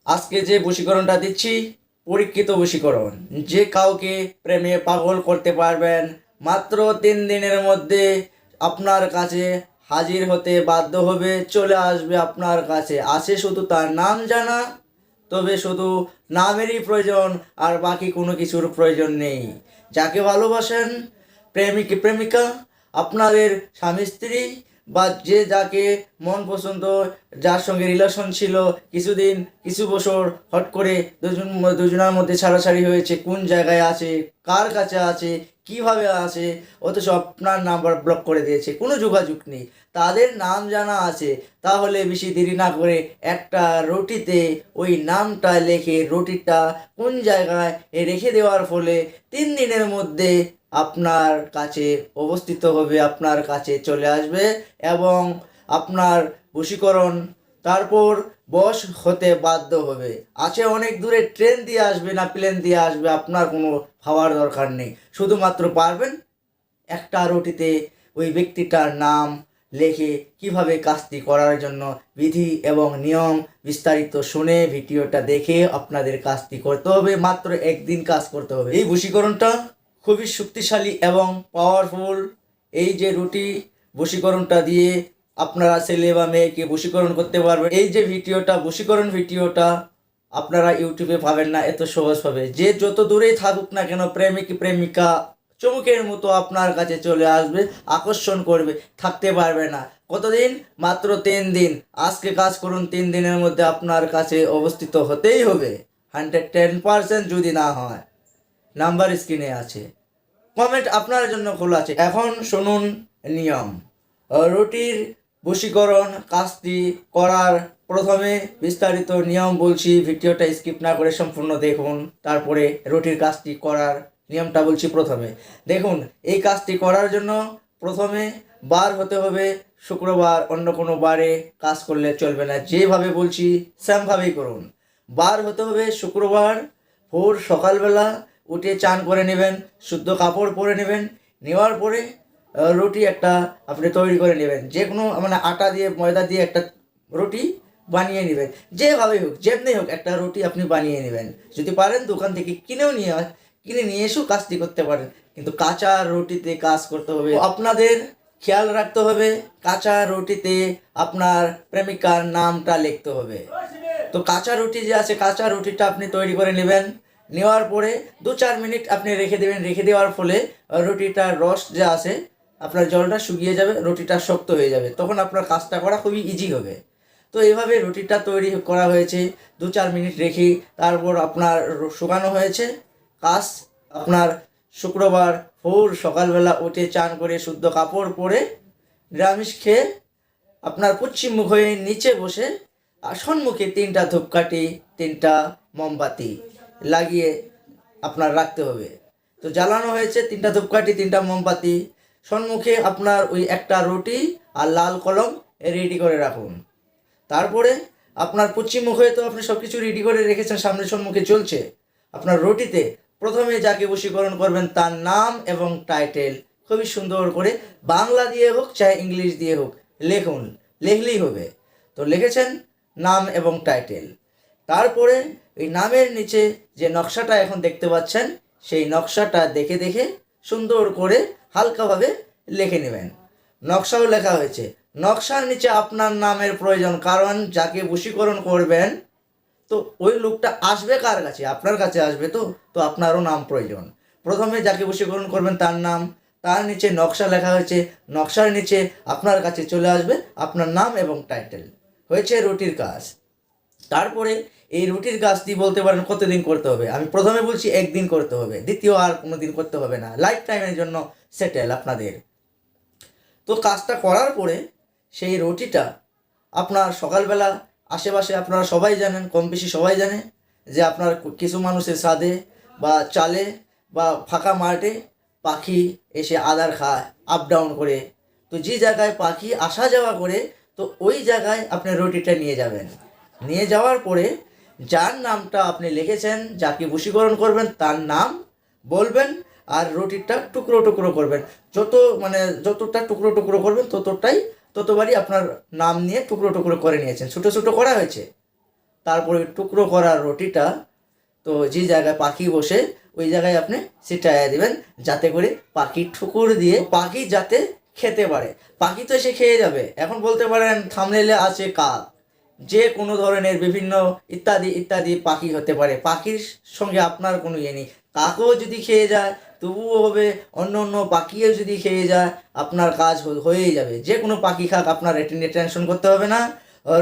আজকে যে বশীকরণটা দিচ্ছি পরীক্ষিত বশীকরণ, যে কাউকে প্রেমে পাগল করতে পারবেন। মাত্র 3 দিনের মধ্যে আপনার কাছে হাজির হতে বাধ্য হবে, চলে আসবে আপনার কাছে। আছে শুধু তার নাম জানা, তবে শুধু নামেরই প্রয়োজন, আর বাকি কোনো কিছুর প্রয়োজন নেই। যাকে ভালোবাসেন, প্রেমিক প্রেমিকা, আপনাদের স্বামী স্ত্রী, বা যে যাকে মন পছন্দ, যার সঙ্গে রিলেশন ছিল কিছুদিন কিছু বছর, হট করে দুজনের মধ্যে ছাড়াছাড়ি হয়েছে, কোন জায়গায় আছে, কার কাছে আছে, কিভাবে আছে, অথচ আপনার নাম্বার ব্লক করে দিয়েছে, কোনো যোগাযোগ নেই, তাদের নাম জানা আছে। তাহলে বেশি দেরি না করে একটা রুটিতে ওই নামটা লিখে রুটিটা কোন জায়গায় রেখে দেওয়ার ফলে 3 দিনের মধ্যে আপনার কাছে অবস্থিত হবে, আপনার কাছে চলে আসবে এবং আপনার বশীকরণ তারপর বশ হতে বাধ্য হবে। আছে অনেক দূরে, ট্রেন দিয়ে আসবে না প্লেন দিয়ে আসবে, আপনার কোনো ভাবার দরকার নেই। শুধুমাত্র পারবেন একটা রুটিতে ওই ব্যক্তিটার নাম লেখে কিভাবে কাজটি করার জন্য বিধি এবং নিয়ম বিস্তারিত শুনে ভিডিওটা দেখে আপনাদের কাজটি করতে হবে। মাত্র একদিন কাজ করতে হবে। এই বশীকরণটা খুবই শক্তিশালী এবং পাওয়ারফুল। এই যে রুটি বশীকরণটা দিয়ে আপনারা ছেলে বা মেয়েকে বশীকরণ করতে পারবেন। এই যে ভিডিওটা, বশীকরণ ভিডিওটা আপনারা ইউটিউবে পাবেন না এত সহজভাবে। যে যত দূরেই থাকুক না কেন, প্রেমিক প্রেমিকা চমকের মতো আপনার কাছে চলে আসবে, আকর্ষণ করবে, থাকতে পারবে না। কতদিন? মাত্র 3 দিন। আজকে কাজ করুন, 3 দিনের মধ্যে আপনার কাছে অবস্থিত হতেই হবে। 110% যদি না হয়, নাম্বার স্ক্রিনে আছে, কমেন্ট আপনার জন্য খোলা আছে। এখন শুনুন নিয়ম। রুটির বশীকরণ কাজটি করার প্রথমে বিস্তারিত নিয়ম বলছি, ভিডিওটা স্কিপ না করে সম্পূর্ণ দেখুন। তারপরে রুটির কাজটি করার নিয়মটা বলছি। প্রথমে দেখুন, এই কাজটি করার জন্য প্রথমে বার হতে হবে শুক্রবার, অন্য কোনো বারে কাজ করলে চলবে না। যেভাবে বলছি সেমভাবেই করুন। বার হতে হবে শুক্রবার, ভোর সকালবেলা উঠে চান করে নেবেন, শুদ্ধ কাপড় পরে নেবেন। নেওয়ার পরে রুটি একটা আপনি তৈরি করে নেবেন, যে কোনো মানে আটা দিয়ে ময়দা দিয়ে একটা রুটি বানিয়ে নেবেন। যেভাবে হোক, যেমনি হোক, একটা রুটি আপনি বানিয়ে নেবেন। যদি পারেন দোকান থেকে কিনে নিয়ে এসেও কাজটি করতে পারেন, কিন্তু কাঁচা রুটিতে কাজ করতে হবে। আপনাদের খেয়াল রাখতে হবে, কাঁচা রুটিতে আপনার প্রেমিকার নামটা লিখতে হবে। তো কাঁচা রুটি যে আছে, কাঁচা রুটিটা আপনি তৈরি করে নেবেন। নেওয়ার পরে 2-4 মিনিট আপনি রেখে দেবেন। রেখে দেওয়ার ফলে রুটিটার রস যে আছে, আপনার জলটা শুকিয়ে যাবে, রুটিটা শক্ত হয়ে যাবে, তখন আপনার কাজটা করা খুবই ইজি হবে। তো এইভাবে রুটিটা তৈরি করা হয়েছে 2-4 মিনিট রেখে, তারপর আপনার শুকানো হয়েছে। কাজ আপনার শুক্রবার ভোর সকালবেলা উঠে চান করে শুদ্ধ কাপড় পরে নিরামিষ খেয়ে আপনার পশ্চিম মুখ হয়ে নিচে বসে আর সম্মুখে 3টা ধূপকাঠি, 3টা মোমবাতি লাগিয়ে আপনার রাখতে হবে। তো জ্বালানো হয়েছে 3টা ধূপকাঠি, 3টা মোমবাতি। সম্মুখে আপনার ওই একটা রুটি আর লাল কলম রেডি করে রাখুন। তারপরে আপনার পশ্চিম মুখে তো আপনি সব কিছু রেডি করে রেখেছেন, সামনে সম্মুখে চলছে। আপনার রুটিতে প্রথমে যাকে বশীকরণ করবেন তার নাম এবং টাইটেল খুবই সুন্দর করে বাংলা দিয়ে হোক চাहे ইংলিশ দিয়ে হোক লিখুন, লিখলেই হবে। তো লিখেছেন নাম এবং টাইটেল। তারপরে ওই নামের নিচে যে নকশাটা এখন দেখতে পাচ্ছেন, সেই নকশাটা দেখে দেখে সুন্দর করে হালকাভাবে লিখে নেবেন। নকশাও লেখা হয়েছে, নকশার নিচে আপনার নামের প্রয়োজন, কারণ যাকে বশীকরণ করবেন তো ওই লোকটা আসবে কার কাছে? আপনার কাছে আসবে। তো তো আপনারও নাম প্রয়োজন। প্রথমে যাকে বশীকরণ করবেন তার নাম, তার নিচে নকশা লেখা হয়েছে, নকশার নিচে আপনার কাছে চলে আসবে আপনার নাম এবং টাইটেল। হয়েছে রুটির কাজ। তারপরে এই রুটির কাজটি বলতে পারেন কতদিন করতে হবে। আমি প্রথমে বলছি একদিন করতে হবে, দ্বিতীয় আর কোনো দিন করতে হবে না, লাইফ টাইমের জন্য সেটেল আপনাদের। তো কাজটা করার পরে সেই রুটিটা আপনার সকালবেলা আশেপাশে আপনারা সবাই জানেন, কম বেশি সবাই জানে যে আপনার কিছু মানুষের ছাদে বা চালে বা ফাঁকা মাঠে পাখি এসে আদার খায়, আপ ডাউন করে। তো যে জায়গায় পাখি আসা যাওয়া করে, তো ওই জায়গায় আপনি রুটিটা নিয়ে যাবেন। নিয়ে যাওয়ার পরে যার নামটা আপনি লিখেছেন, যাকে বশীকরণ করবেন তার নাম বলবেন, আর রুটিটা টুকরো টুকরো করবেন। যতটা টুকরো টুকরো করবেন ততবারই আপনার নাম নিয়ে টুকরো টুকরো করে নিয়েছেন। ছোটো ছোটো করা হয়েছে, তারপরে টুকরো করা রুটিটা তো যে জায়গায় পাখি বসে ওই জায়গায় আপনি ছিটাইয়া দিবেন, যাতে করে পাখি ঠুকুর দিয়ে পাখি যাতে খেতে পারে। পাখি তো এসে খেয়ে যাবে। এখন বলতে পারেন থাম্বনেইলে আছে কাক, যে কোনো ধরনের বিভিন্ন ইত্যাদি ইত্যাদি পাখি হতে পারে, পাখির সঙ্গে আপনার কোনো ইয়ে নেই। কাকও যদি খেয়ে যায় তবুও হবে, অন্য অন্য পাখিও যদি খেয়ে যায় আপনার কাজ হয়েই যাবে। যে কোনো পাখি খাক, আপনার এটা নিয়ে টেনশন করতে হবে না।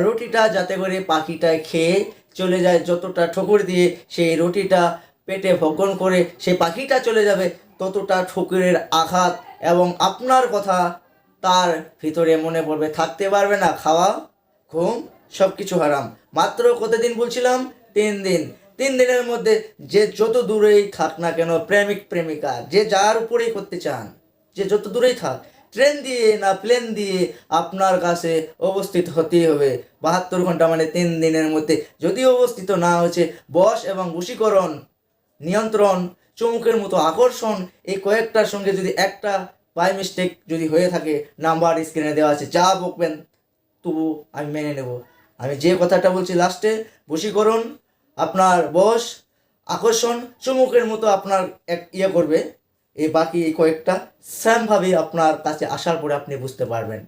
রুটিটা যাতে করে পাখিটা খেয়ে চলে যায়, যতটা ঠোকর দিয়ে সেই রুটিটা পেটে ভক্ষণ করে সেই পাখিটা চলে যাবে, ততটা ঠোকরের আঘাত এবং আপনার কথা তার ভিতরে মনে পড়বে, থাকতে পারবে না। খাওয়া, ঘুম সব কিছু হারাম। মাত্র কতদিন বলছিলাম? 3 দিন। 3 দিনের মধ্যে যে যত দূরেই থাক না কেন, প্রেমিক প্রেমিকা যে যার উপরেই করতে চান, যে যত দূরেই থাক, ট্রেন দিয়ে না প্লেন দিয়ে আপনার কাছে উপস্থিত হতেই হবে 72 ঘন্টা, মানে 3 দিনের মধ্যে। যদি উপস্থিত না হচ্ছে, বশ এবং বশীকরণ, নিয়ন্ত্রণ, চুমুকের মতো আকর্ষণ, এই কয়েকটার সঙ্গে যদি একটা বাই মিস্টেক যদি হয়ে থাকে, নাম্বার স্ক্রিনে দেওয়া আছে, যা বকবেন তবু আমি মেনে নেব। আমি যে কথাটা বলছি লাস্টে, বশীকরণ, আপনার বশ, আকর্ষণ, চুমুকের মতো আপনার এক ইয়ে করবে, এই বাকি এই কয়েকটা সেমভাবে আপনার কাছে আসার পরে আপনি বুঝতে পারবেন।